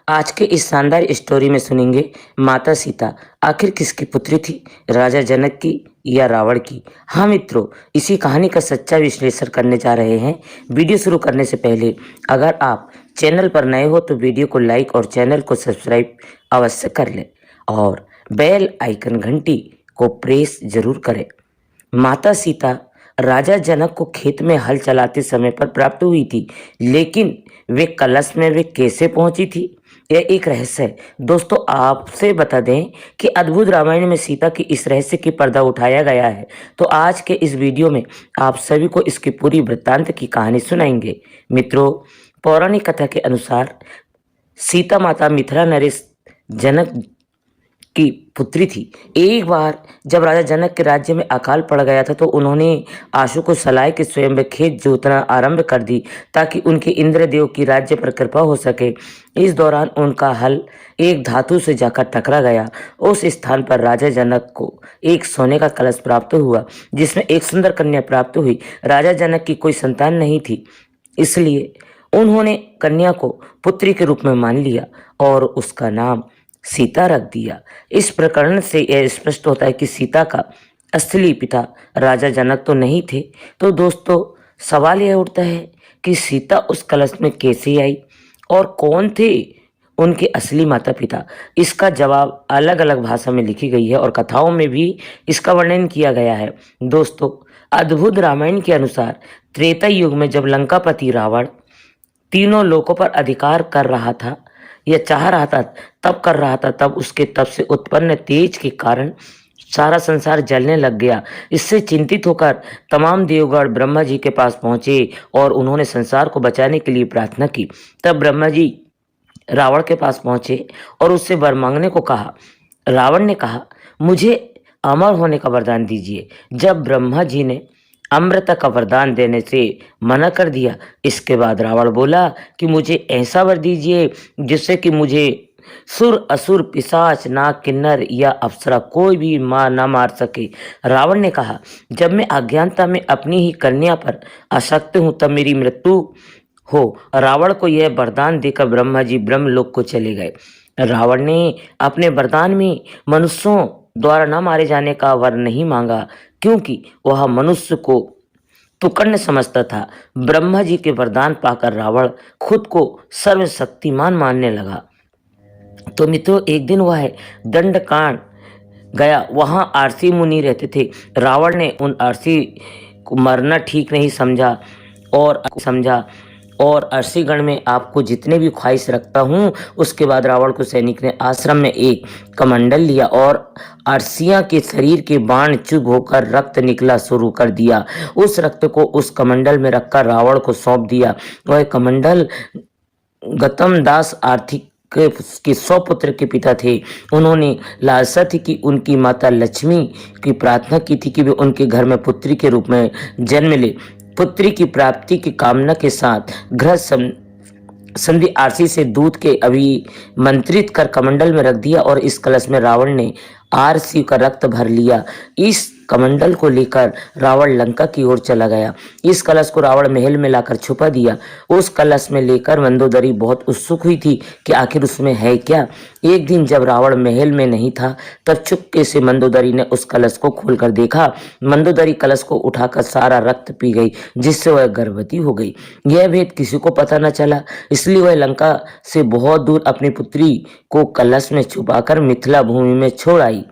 आज के इस शानदार स्टोरी में सुनेंगे माता सीता आखिर किसकी पुत्री थी, राजा जनक की या रावण की। हाँ मित्रों, इसी कहानी का सच्चा विश्लेषण करने जा रहे हैं। वीडियो शुरू करने से पहले अगर आप चैनल पर नए हो तो वीडियो को लाइक और चैनल को सब्सक्राइब अवश्य कर लें और बेल आइकन घंटी को प्रेस जरूर करें। माता सीता राजा जनक को खेत में हल चलाते समय पर प्राप्त हुई थी, लेकिन वे कलश में वे कैसे पहुंची थी, यह एक रहस्य है। दोस्तों, आपसे बता दें कि अद्भुत रामायण में सीता की इस रहस्य की पर्दा उठाया गया है। तो आज के इस वीडियो में आप सभी को इसकी पूरी वृत्तांत की कहानी सुनाएंगे। मित्रों, पौराणिक कथा के अनुसार सीता माता मिथिला नरेश जनक की पुत्री थी। एक बार जब राजा जनक के राज्य में अकाल पड़ गया था तो उन्होंने आशु को सलाह के स्वयं वे खेत जोतना आरंभ कर दी ताकि उनके इंद्रदेव की राज्य पर कृपा हो सके। इस दौरान उनका हल एक धातु से जाकर टकरा गया। उस स्थान पर राजा जनक को एक सोने का कलश प्राप्त हुआ जिसमें एक सुंदर कन्या प्राप्त हुई। राजा जनक की कोई संतान नहीं थी, इसलिए उन्होंने कन्या को पुत्री के रूप में मान लिया और उसका नाम सीता रख दिया। इस प्रकरण से यह स्पष्ट होता है कि सीता का असली पिता राजा जनक तो नहीं थे। तो दोस्तों, सवाल यह उठता है कि सीता उस कलश में कैसे आई और कौन थे उनके असली माता पिता। इसका जवाब अलग अलग भाषा में लिखी गई है और कथाओं में भी इसका वर्णन किया गया है। दोस्तों, अद्भुत रामायण के अनुसार त्रेता युग में जब लंकापति रावण तीनों लोकों पर अधिकार कर रहा था या चाह रहा था, तब कर रहा था, तब उसके तप से उत्पन्न तेज के कारण सारा संसार जलने लग गया। इससे चिंतित होकर तमाम देवगण ब्रह्मा जी के पास पहुंचे और उन्होंने संसार को बचाने के लिए प्रार्थना की। तब ब्रह्मा जी रावण के पास पहुंचे और उससे वर मांगने को कहा। रावण ने कहा, मुझे अमर होने का वरदान दीजिए। जब ब्रह्मा जी ने अमृत का वरदान देने से मना कर दिया, इसके बाद रावण बोला कि मुझे ऐसा वर दीजिए जिससे कि मुझे सुर असुर पिशाच नाग किन्नर या अप्सरा कोई भी मार ना मार सके। रावण ने कहा, जब मैं अज्ञानता में अपनी ही कन्या पर आसक्त हूं तब मेरी मृत्यु हो। रावण को यह वरदान देकर ब्रह्मा जी ब्रह्मलोक को चले गए। रावण ने अपने वरदान में मनुष्यों द्वारा न मारे जाने का वर नहीं मांगा, क्योंकि वह मनुष्य को तुकर्ण समझता था। ब्रह्मा जी के वरदान पाकर रावण खुद को सर्वशक्तिमान मानने लगा। तो मित्रों, एक दिन वह दंडकांड गया। वहां आरसी मुनि रहते थे। रावण ने उन आरसी को मरना ठीक नहीं समझा और अर्षिगण में आपको जितने भी ख्वाहिश रखता हूँ। उसके बाद रावण को सैनिक ने आश्रम में एक कमंडल लिया और अर्षियां के शरीर के बाण चुभ होकर रक्त निकला शुरू कर दिया। उस रक्त को उस कमंडल में रखकर रावण को सौंप दिया। वह कमंडल गौतम दास आर्थिक के 100 पुत्र के पिता थे। उन्होंने लालसा थी कि उनकी माता लक्ष्मी की प्रार्थना की थी कि वे उनके घर में पुत्री के रूप में जन्म ले। पुत्री की प्राप्ति की कामना के साथ गृह संधि आरसी से दूध के अभिमंत्रित कर कमंडल में रख दिया और इस कलश में रावण ने आरसी का रक्त भर लिया। इस कमंडल को लेकर रावण लंका की ओर चला गया। इस कलश को रावण महल में लाकर छुपा दिया। उस कलश में लेकर मंदोदरी बहुत उत्सुक हुई थी कि आखिर उसमें है क्या। एक दिन जब रावण महल में नहीं था तब चुपके से मंदोदरी ने उस कलश को खोलकर देखा। मंदोदरी कलश को उठाकर सारा रक्त पी गई, जिससे वह गर्भवती हो गई। यह भेद किसी को पता न चला, इसलिए वह लंका से बहुत दूर अपनी पुत्री को कलश में छुपाकर मिथिला भूमि में छोड़ आई।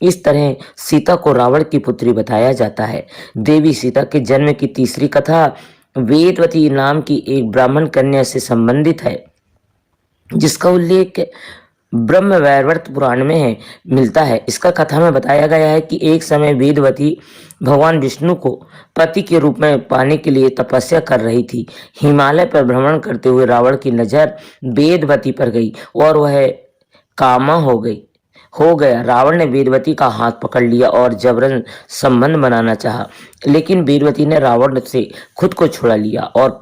इस तरह सीता को रावण की पुत्री बताया जाता है। देवी सीता के जन्म की तीसरी कथा वेदवती नाम की एक ब्राह्मण कन्या से संबंधित है, जिसका उल्लेख ब्रह्म वैवर्त पुराण में मिलता है। इसका कथा में बताया गया है कि एक समय वेदवती भगवान विष्णु को पति के रूप में पाने के लिए तपस्या कर रही थी। हिमालय पर भ्रमण करते हुए रावण की नजर वेदवती पर गई और वह कामा हो गया। रावण ने वेदवती का हाथ पकड़ लिया और जबरन संबंध बनाना चाहा, लेकिन वेदवती ने रावण से खुद को छुड़ा लिया और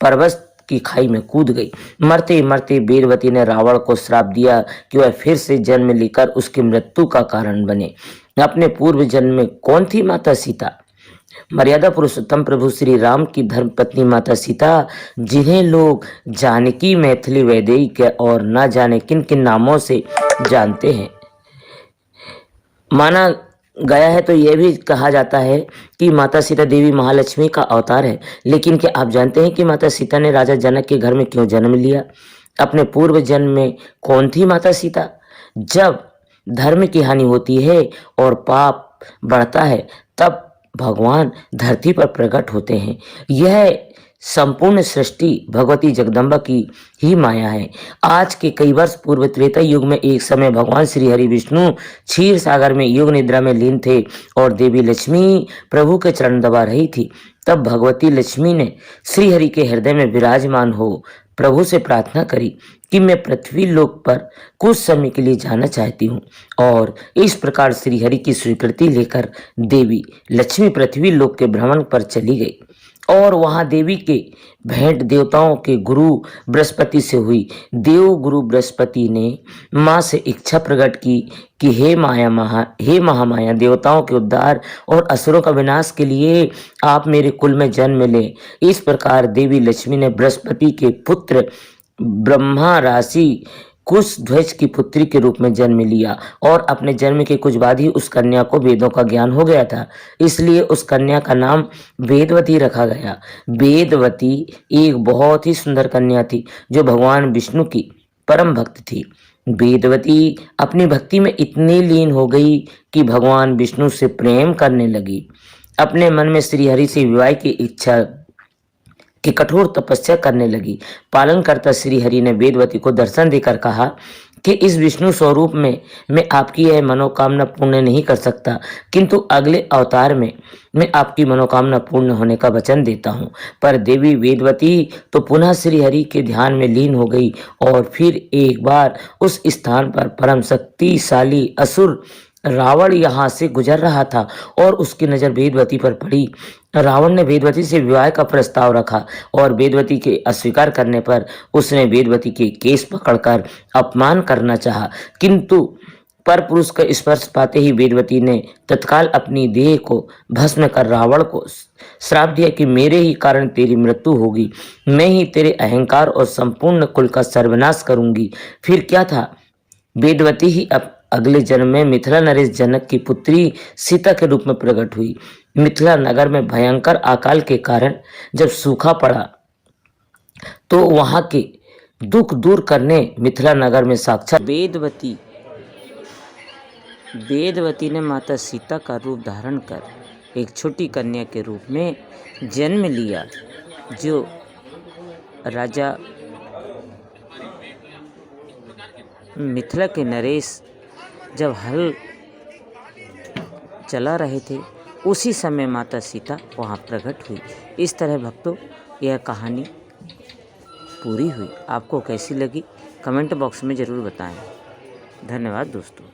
पर्वत की खाई में कूद गई। मरते मरते वेदवती ने रावण को श्राप दिया कि वह फिर से जन्म लेकर उसकी मृत्यु का कारण बने। अपने पूर्व जन्म में कौन थी माता सीता? मर्यादा पुरुषोत्तम प्रभु श्री राम की धर्मपत्नी माता सीता, जिन्हें लोग जानकी, मैथिली, वैदेही और न जाने किन किन नामों से जानते हैं, माना गया है। तो यह भी कहा जाता है कि माता सीता देवी महालक्ष्मी का अवतार है। लेकिन क्या आप जानते हैं कि माता सीता ने राजा जनक के घर में क्यों जन्म लिया? अपने पूर्व जन्म में कौन थी माता सीता? जब धर्म की हानि होती है और पाप बढ़ता है, तब भगवान धरती पर प्रकट होते हैं। यह संपूर्ण सृष्टि भगवती जगदम्बा की ही माया है। आज के कई वर्ष पूर्व त्रेता युग में एक समय भगवान श्री हरि विष्णु क्षीर सागर में योग निद्रा में लीन थे और देवी लक्ष्मी प्रभु के चरण दबा रही थी। तब भगवती लक्ष्मी ने श्री हरि के हृदय में विराजमान हो प्रभु से प्रार्थना करी कि मैं पृथ्वी लोक पर कुछ समय के लिए जाना चाहती हूँ। और इस प्रकार श्री हरि की स्वीकृति लेकर देवी लक्ष्मी पृथ्वी लोक के भ्रमण पर चली गई और वहां देवी के भेंट देवताओं के गुरु बृहस्पति से हुई। देव गुरु बृहस्पति ने मां से इच्छा प्रकट की कि हे महामाया, देवताओं के उद्धार और असुरों का विनाश के लिए आप मेरे कुल में जन्म लें। इस प्रकार देवी लक्ष्मी ने बृहस्पति के पुत्र ब्रह्मा राशि कुश ध्वज की पुत्री के रूप में जन्म लिया और अपने जन्म के कुछ बाद ही उस कन्या को वेदों का ज्ञान हो गया था, इसलिए उस कन्या का नाम वेदवती रखा गया। वेदवती एक बहुत ही सुंदर कन्या थी जो भगवान विष्णु की परम भक्त थी। वेदवती अपनी भक्ति में इतनी लीन हो गई कि भगवान विष्णु से प्रेम करने लगी। अपने मन में श्री हरि से विवाह की इच्छा की कठोर तपस्या करने लगी। पालन करता श्री हरि ने वेदवती को दर्शन देकर कहा कि इस विष्णु स्वरूप में मैं आपकी यह मनोकामना पूर्ण नहीं कर सकता, किंतु अगले अवतार में मैं आपकी मनोकामना पूर्ण होने का वचन देता हूँ। पर देवी वेदवती तो पुनः श्री हरि के ध्यान में लीन हो गई और फिर एक बार उस स्थान पर परम शक्तिशाली असुर रावण यहाँ से गुजर रहा था और उसकी नजर वेदवती पर पड़ी। रावण ने वेदवती से विवाह का प्रस्ताव रखा और वेदवती के अस्वीकार करने पर उसने वेदवती के केस पकड़कर अपमान करना चाहा, किंतु पर पुरुष का स्पर्श पाते ही वेदवती ने तत्काल अपनी देह को भस्म कर रावण को श्राप दिया कि मेरे ही कारण तेरी मृत्यु होगी, मैं ही तेरे अहंकार और संपूर्ण कुल का सर्वनाश करूंगी। फिर क्या था, वेदवती ही अब अगले जन्म में मिथिला नरेश जनक की पुत्री सीता के रूप में प्रकट हुई। मिथिला नगर में भयंकर अकाल के कारण जब सूखा पड़ा तो वहां के दुख दूर करने मिथिला नगर में साक्षात वेदवती ने माता सीता का रूप धारण कर एक छोटी कन्या के रूप में जन्म लिया, जो राजा मिथिला के नरेश जब हल चला रहे थे उसी समय माता सीता वहाँ प्रकट हुई। इस तरह भक्तों यह कहानी पूरी हुई। आपको कैसी लगी कमेंट बॉक्स में ज़रूर बताएं। धन्यवाद दोस्तों।